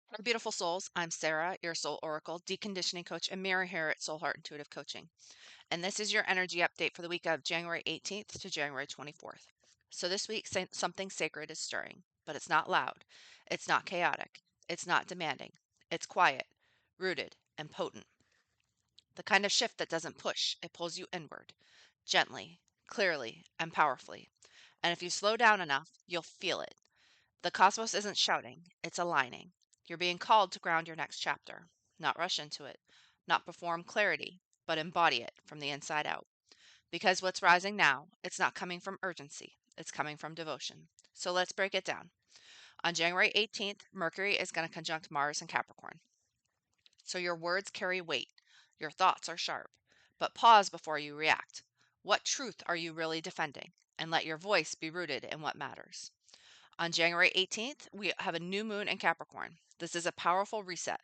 Hello, beautiful souls. I'm Sarah, your soul oracle, deconditioning coach, and Mira here at Soul Heart Intuitive Coaching. And this is your energy update for the week of January 18th to January 24th. So this week, something sacred is stirring, but it's not loud. It's not chaotic. It's not demanding. It's quiet, rooted, and potent. The kind of shift that doesn't push, it pulls you inward, gently, clearly, and powerfully. And if you slow down enough, you'll feel it. The cosmos isn't shouting, it's aligning. You're being called to ground your next chapter, not rush into it, not perform clarity, but embody it from the inside out. Because what's rising now, it's not coming from urgency, it's coming from devotion. So let's break it down. On January 18th, Mercury is going to conjunct Mars in Capricorn. So your words carry weight, your thoughts are sharp. But pause before you react. What truth are you really defending? And let your voice be rooted in what matters. On January 18th, we have a new moon in Capricorn. This is a powerful reset.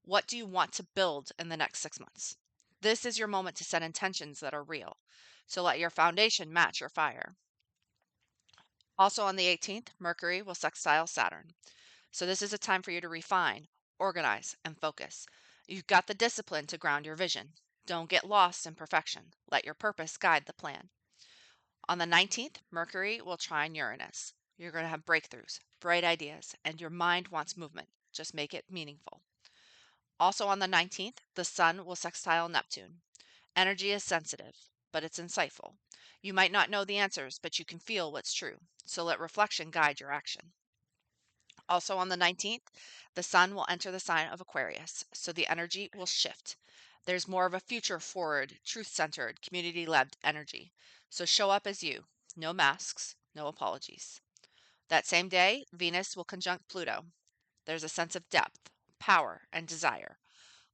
What do you want to build in the next 6 months? This is your moment to set intentions that are real. So let your foundation match your fire. Also on the 18th, Mercury will sextile Saturn. So this is a time for you to refine, organize, and focus. You've got the discipline to ground your vision. Don't get lost in perfection. Let your purpose guide the plan. On the 19th, Mercury will trine Uranus. You're going to have breakthroughs, bright ideas, and your mind wants movement. Just make it meaningful. Also on the 19th, the Sun will sextile Neptune. Energy is sensitive, but it's insightful. You might not know the answers, but you can feel what's true. So let reflection guide your action. Also on the 19th, the Sun will enter the sign of Aquarius, so the energy will shift. There's more of a future forward, truth centered, community led energy. So show up as you. No masks, no apologies. That same day, Venus will conjunct Pluto. There's a sense of depth, power, and desire.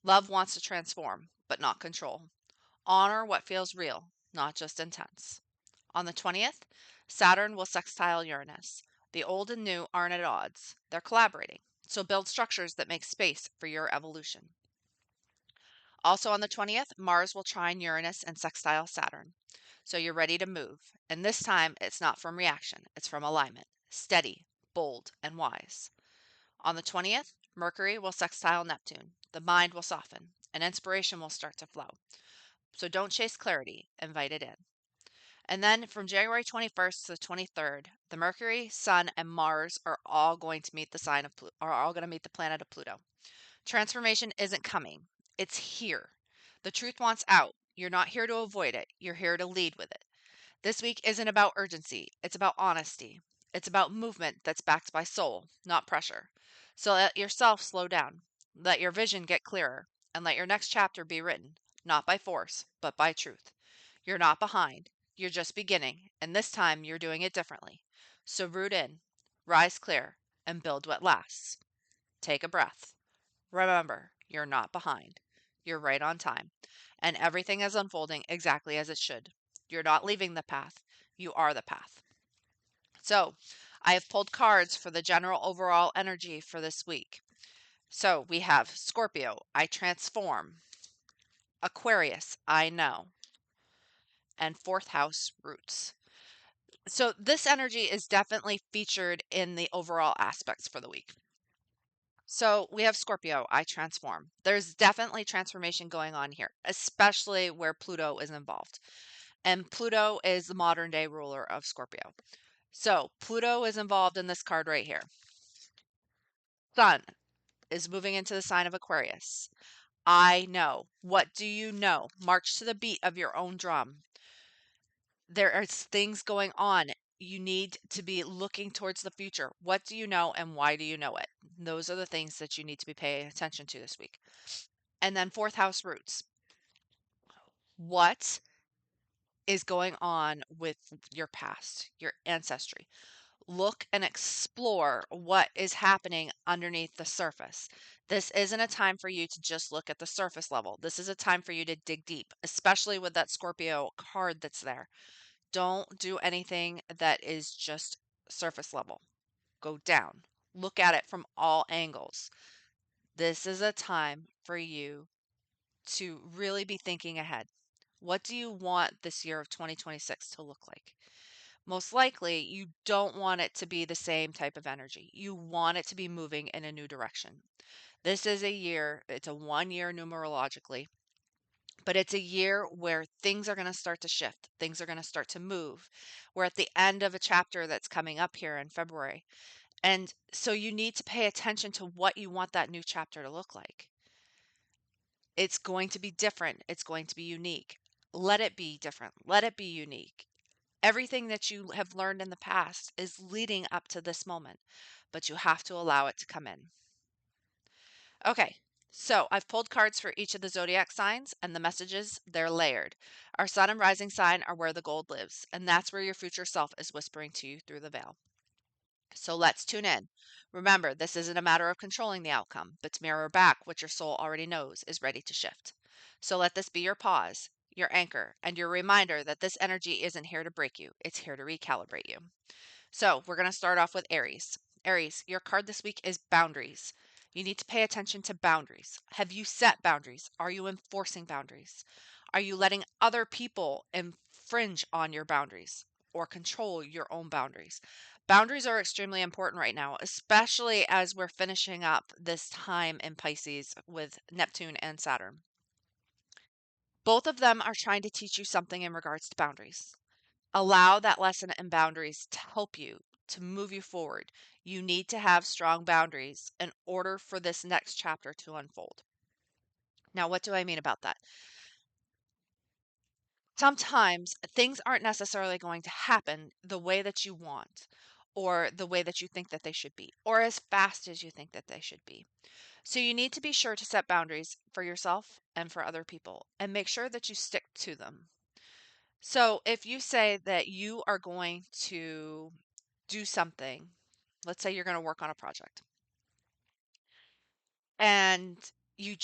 Love wants to transform, but not control. Honor what feels real, not just intense. On the 20th, Saturn will sextile Uranus. The old and new aren't at odds, they're collaborating. So build structures that make space for your evolution. Also on the 20th, Mars will trine Uranus and sextile Saturn. So you're ready to move. And this time, it's not from reaction, it's from alignment. Steady, bold, and wise. On the 20th, Mercury will sextile Neptune. The mind will soften, and inspiration will start to flow. So don't chase clarity, invite it in. And then from January 21st to the 23rd, the Mercury, Sun, and Mars are all going to meet the planet of Pluto. Transformation isn't coming. It's here. The truth wants out. You're not here to avoid it. You're here to lead with it. This week isn't about urgency. It's about honesty. It's about movement that's backed by soul, not pressure. So let yourself slow down. Let your vision get clearer. And let your next chapter be written, not by force, but by truth. You're not behind. You're just beginning. And this time you're doing it differently. So root in, rise clear, and build what lasts. Take a breath. Remember, you're not behind. You're right on time. And everything is unfolding exactly as it should. You're not leaving the path. You are the path. So, I have pulled cards for the general overall energy for this week. So, we have Scorpio, I transform. Aquarius, I know. And fourth house, roots. So, this energy is definitely featured in the overall aspects for the week. So we have Scorpio, I transform. There's definitely transformation going on here, especially where Pluto is involved. And Pluto is the modern day ruler of Scorpio. So Pluto is involved in this card right here. Sun is moving into the sign of Aquarius. I know. What do you know? March to the beat of your own drum. There are things going on. You need to be looking towards the future. What do you know and why do you know it? Those are the things that you need to be paying attention to this week. And then fourth house roots. What is going on with your past, your ancestry? Look and explore what is happening underneath the surface. This isn't a time for you to just look at the surface level. This is a time for you to dig deep, especially with that Scorpio card that's there. Don't do anything that is just surface level. Go down. Look at it from all angles. This is a time for you to really be thinking ahead. What do you want this year of 2026 to look like? most likely you don't want it to be the same type of energy. You want it to be moving in a new direction. This is a year, it's a 1 year numerologically, but it's a year where things are going to start to shift. Things are going to start to move. We're at the end of a chapter that's coming up here in February. And so you need to pay attention to what you want that new chapter to look like. It's going to be different. It's going to be unique. Let it be different. Let it be unique. Everything that you have learned in the past is leading up to this moment, but you have to allow it to come in. Okay, so I've pulled cards for each of the zodiac signs, and the messages, they're layered. Our sun and rising sign are where the gold lives, and that's where your future self is whispering to you through the veil. So let's tune in. Remember, this isn't a matter of controlling the outcome, but to mirror back what your soul already knows is ready to shift. So let this be your pause, your anchor, and your reminder that this energy isn't here to break you, it's here to recalibrate you. So we're going to start off with Aries. Aries, your card this week is boundaries. You need to pay attention to boundaries. Have you set boundaries? Are you enforcing boundaries? Are you letting other people infringe on your boundaries or control your own boundaries? Boundaries are extremely important right now, especially as we're finishing up this time in Pisces with Neptune and Saturn. Both of them are trying to teach you something in regards to boundaries. Allow that lesson in boundaries to help you, to move you forward. You need to have strong boundaries in order for this next chapter to unfold. Now, what do I mean about that? Sometimes things aren't necessarily going to happen the way that you want, or the way that you think that they should be, or as fast as you think that they should be. So you need to be sure to set boundaries for yourself and for other people, and make sure that you stick to them. So if you say that you are going to do something, let's say you're going to work on a project, and you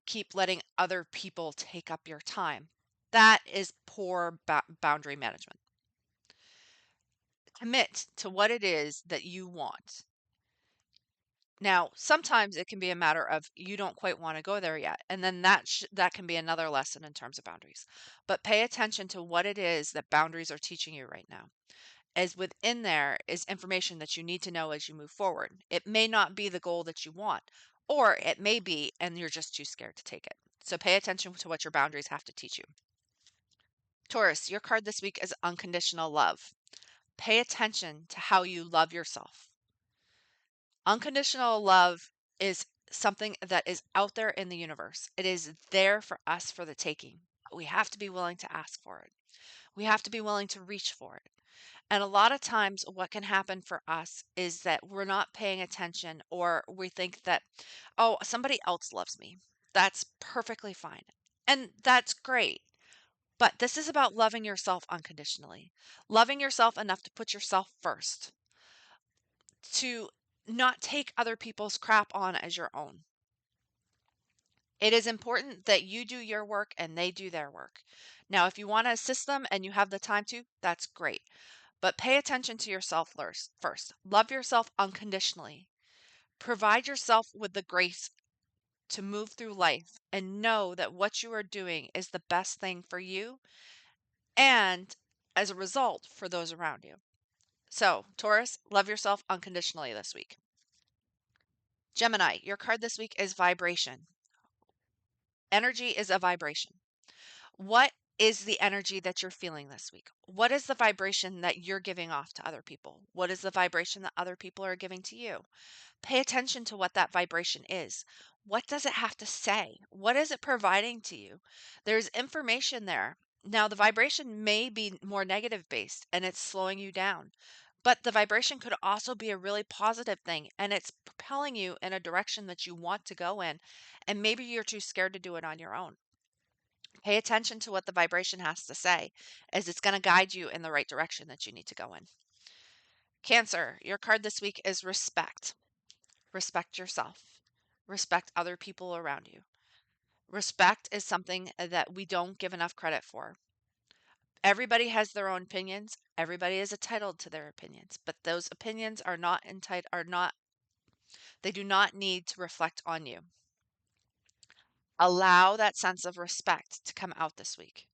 keep letting other people take up your time, that is poor boundary management. Commit to what it is that you want. Now, sometimes it can be a matter of you don't quite want to go there yet, and then that can be another lesson in terms of boundaries. But pay attention to what it is that boundaries are teaching you right now, as within there is information that you need to know as you move forward. It may not be the goal that you want, or it may be, and you're just too scared to take it. So pay attention to what your boundaries have to teach you. Taurus, your card this week is unconditional love. Pay attention to how you love yourself. Unconditional love is something that is out there in the universe. It is there for us for the taking. We have to be willing to ask for it. We have to be willing to reach for it. And a lot of times, what can happen for us is that we're not paying attention, or we think that, oh, somebody else loves me. That's perfectly fine. And that's great. But this is about loving yourself unconditionally, loving yourself enough to put yourself first, to not take other people's crap on as your own. It is important that you do your work and they do their work. Now, if you want to assist them and you have the time to, that's great. But pay attention to yourself first. Love yourself unconditionally. Provide yourself with the grace to move through life and know that what you are doing is the best thing for you and, as a result, for those around you. So, Taurus, love yourself unconditionally this week. Gemini, your card this week is vibration. Energy is a vibration. What is the energy that you're feeling this week? What is the vibration that you're giving off to other people? What is the vibration that other people are giving to you? Pay attention to what that vibration is. What does it have to say? What is it providing to you? There's information there. Now, the vibration may be more negative based and it's slowing you down, but the vibration could also be a really positive thing and it's propelling you in a direction that you want to go in. And maybe you're too scared to do it on your own. Pay attention to what the vibration has to say, as it's going to guide you in the right direction that you need to go in. Cancer, your card this week is respect. Respect yourself. Respect other people around you. Respect is something that we don't give enough credit for. Everybody has their own opinions. Everybody is entitled to their opinions, but those opinions they do not need to reflect on you. Allow that sense of respect to come out this week.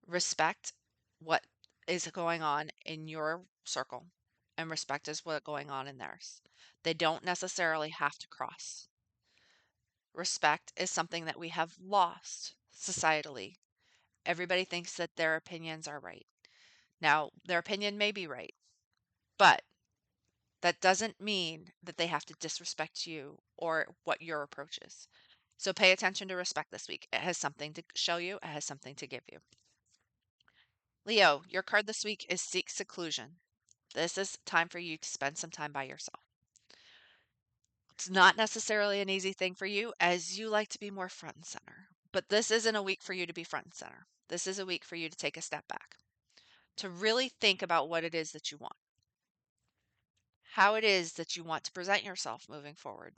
Respect what is going on in your circle and respect is what's going on in theirs. They don't necessarily have to cross. Respect is something that we have lost societally. Everybody thinks that their opinions are right. Now, their opinion may be right, but that doesn't mean that they have to disrespect you or what your approach is. So pay attention to respect this week. It has something to show you, it has something to give you. Leo, your card this week is Seek Seclusion. This is time for you to spend some time by yourself. It's not necessarily an easy thing for you, as you like to be more front and center. But this isn't a week for you to be front and center. This is a week for you to take a step back, to really think about what it is that you want, how it is that you want to present yourself moving forward,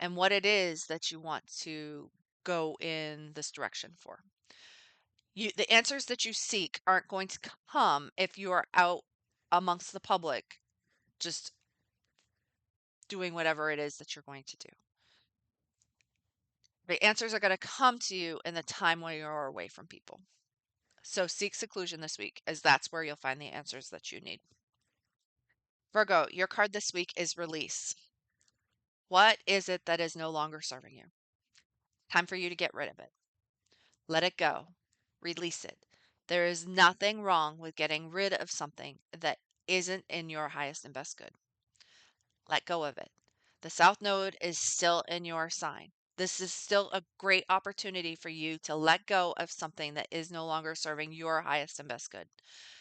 and what it is that you want to go in this direction for. The answers that you seek aren't going to come if you are out amongst the public just doing whatever it is that you're going to do. The answers are going to come to you in the time when you're away from people. So seek seclusion this week, as that's where you'll find the answers that you need. Virgo, your card this week is Release. What is it that is no longer serving you? Time for you to get rid of it. Let it go. Release it. There is nothing wrong with getting rid of something that isn't in your highest and best good. Let go of it. The South Node is still in your sign. This is still a great opportunity for you to let go of something that is no longer serving your highest and best good.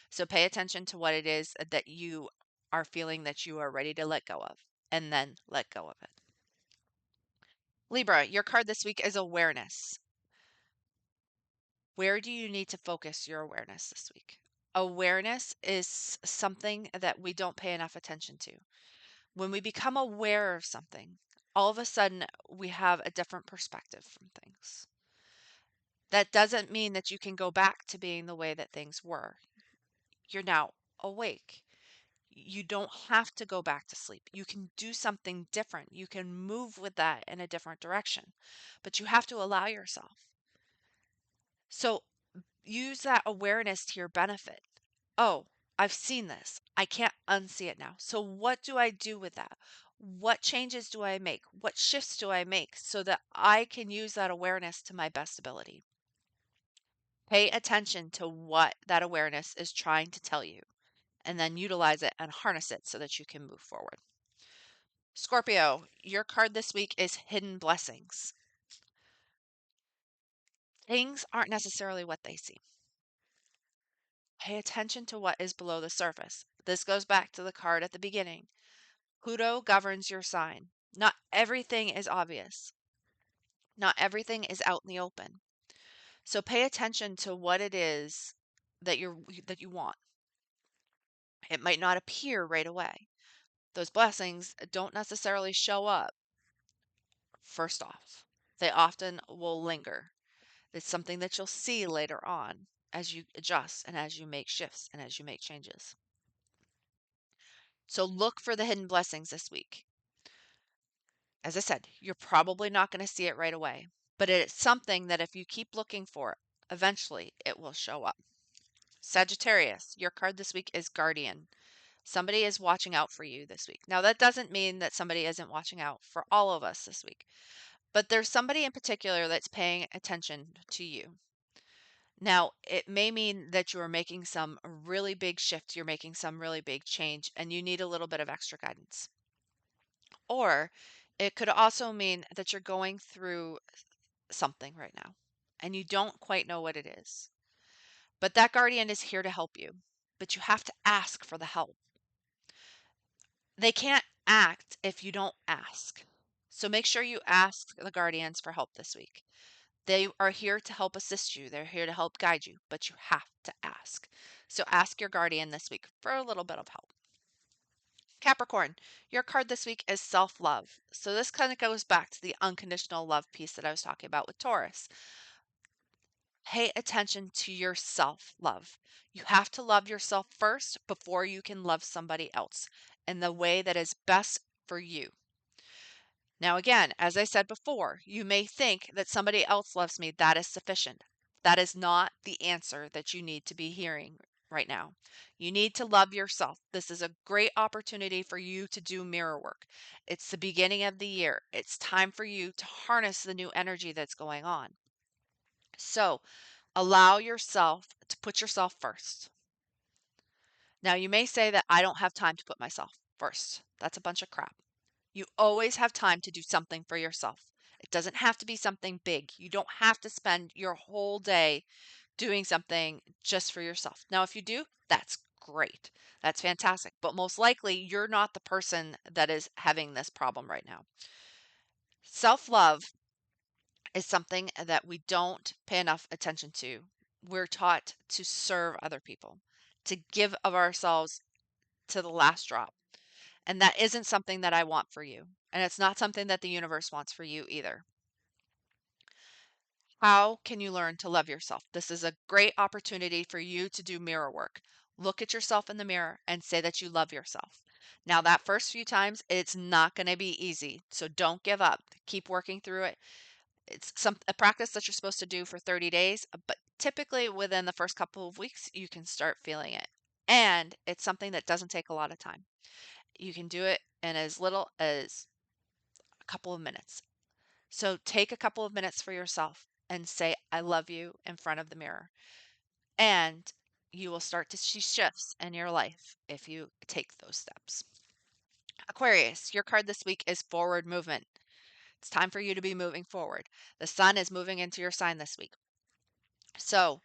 So pay attention to what it is that you are feeling that you are ready to let go of, and then let go of it. Libra, your card this week is Awareness. Where do you need to focus your awareness this week? Awareness is something that we don't pay enough attention to. When we become aware of something, all of a sudden we have a different perspective from things. That doesn't mean that you can go back to being the way that things were. You're now awake. You don't have to go back to sleep. You can do something different. You can move with that in a different direction, but you have to allow yourself. So use that awareness to your benefit. Oh, I've seen this. I can't unsee it now. So what do I do with that? What changes do I make? What shifts do I make so that I can use that awareness to my best ability? Pay attention to what that awareness is trying to tell you, and then utilize it and harness it so that you can move forward. Scorpio, your card this week is Hidden Blessings. Things aren't necessarily what they seem. Pay attention to what is below the surface. This goes back to the card at the beginning. Pluto governs your sign. Not everything is obvious. Not everything is out in the open. So pay attention to what it is that you want. It might not appear right away. Those blessings don't necessarily show up first off. They often will linger. It's something that you'll see later on as you adjust and as you make shifts and as you make changes. So look for the hidden blessings this week. As I said, you're probably not going to see it right away, but it's something that if you keep looking for it, eventually it will show up. Sagittarius, your card this week is Guardian. Somebody is watching out for you this week. Now, that doesn't mean that somebody isn't watching out for all of us this week, but there's somebody in particular that's paying attention to you. Now, it may mean that you are making some really big shift, you're making some really big change, and you need a little bit of extra guidance. Or it could also mean that you're going through something right now and you don't quite know what it is. But that guardian is here to help you, but you have to ask for the help. They can't act if you don't ask. So make sure you ask the guardians for help this week. They are here to help assist you. They're here to help guide you, but you have to ask. So ask your guardian this week for a little bit of help. Capricorn, your card this week is self-love. So this kind of goes back to the unconditional love piece that I was talking about with Taurus. Pay attention to your self-love. You have to love yourself first before you can love somebody else in the way that is best for you. Now, again, as I said before, you may think that somebody else loves me. That is sufficient. That is not the answer that you need to be hearing right now. You need to love yourself. This is a great opportunity for you to do mirror work. It's the beginning of the year. It's time for you to harness the new energy that's going on. So allow yourself to put yourself first. Now, you may say that I don't have time to put myself first. That's a bunch of crap. You always have time to do something for yourself. It doesn't have to be something big. You don't have to spend your whole day doing something just for yourself. Now, if you do, that's great. That's fantastic. But most likely, you're not the person that is having this problem right now. Self-love is something that we don't pay enough attention to. We're taught to serve other people, to give of ourselves to the last drop. And that isn't something that I want for you. And it's not something that the universe wants for you either. How can you learn to love yourself? This is a great opportunity for you to do mirror work. Look at yourself in the mirror and say that you love yourself. Now, that first few times, it's not going to be easy. So don't give up. Keep working through it. It's a practice that you're supposed to do for 30 days, but typically within the first couple of weeks, you can start feeling it. And it's something that doesn't take a lot of time. You can do it in as little as a couple of minutes. So take a couple of minutes for yourself and say, I love you in front of the mirror. And you will start to see shifts in your life if you take those steps. Aquarius, your card this week is forward movement. It's time for you to be moving forward. The sun is moving into your sign this week. So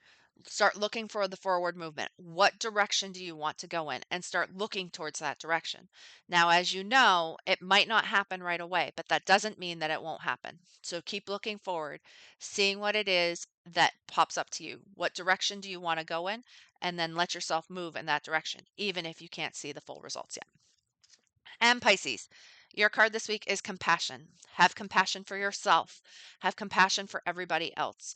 start looking for the forward movement. What direction do you want to go in? And start looking towards that direction. Now, as you know, it might not happen right away, but that doesn't mean that it won't happen. So keep looking forward, seeing what it is that pops up to you. What direction do you want to go in? And then let yourself move in that direction, even if you can't see the full results yet. And Pisces, your card this week is compassion. Have compassion for yourself. Have compassion for everybody else.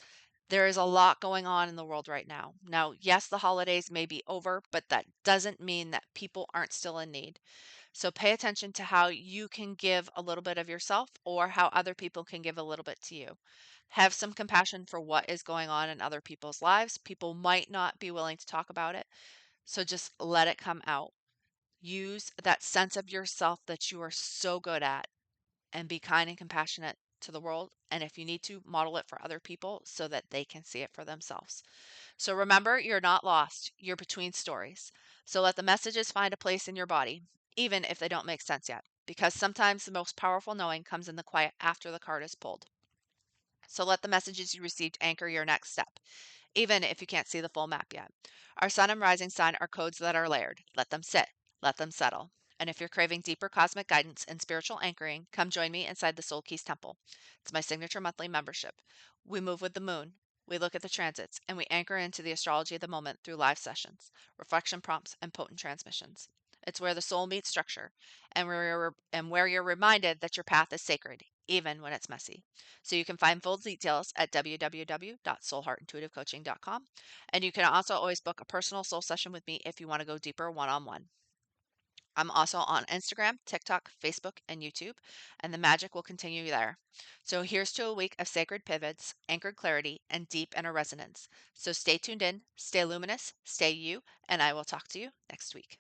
There is a lot going on in the world right now. Now, yes, the holidays may be over, but that doesn't mean that people aren't still in need. So pay attention to how you can give a little bit of yourself or how other people can give a little bit to you. Have some compassion for what is going on in other people's lives. People might not be willing to talk about it, so just let it come out. Use that sense of yourself that you are so good at and be kind and compassionate to the world. And if you need to, model it for other people so that they can see it for themselves. So remember, you're not lost. You're between stories. So let the messages find a place in your body, even if they don't make sense yet, because sometimes the most powerful knowing comes in the quiet after the card is pulled. So let the messages you received anchor your next step, even if you can't see the full map yet. Our sun and rising sign are codes that are layered. Let them sit, let them settle. And if you're craving deeper cosmic guidance and spiritual anchoring, come join me inside the Soul Keys Temple. It's my signature monthly membership. We move with the moon. We look at the transits and we anchor into the astrology of the moment through live sessions, reflection prompts, and potent transmissions. It's where the soul meets structure and where you're reminded that your path is sacred, even when it's messy. So you can find full details at www.soulheartintuitivecoaching.com. And you can also always book a personal soul session with me if you want to go deeper one-on-one. I'm also on Instagram, TikTok, Facebook, and YouTube, and the magic will continue there. So here's to a week of sacred pivots, anchored clarity, and deep inner resonance. So stay tuned in, stay luminous, stay you, and I will talk to you next week.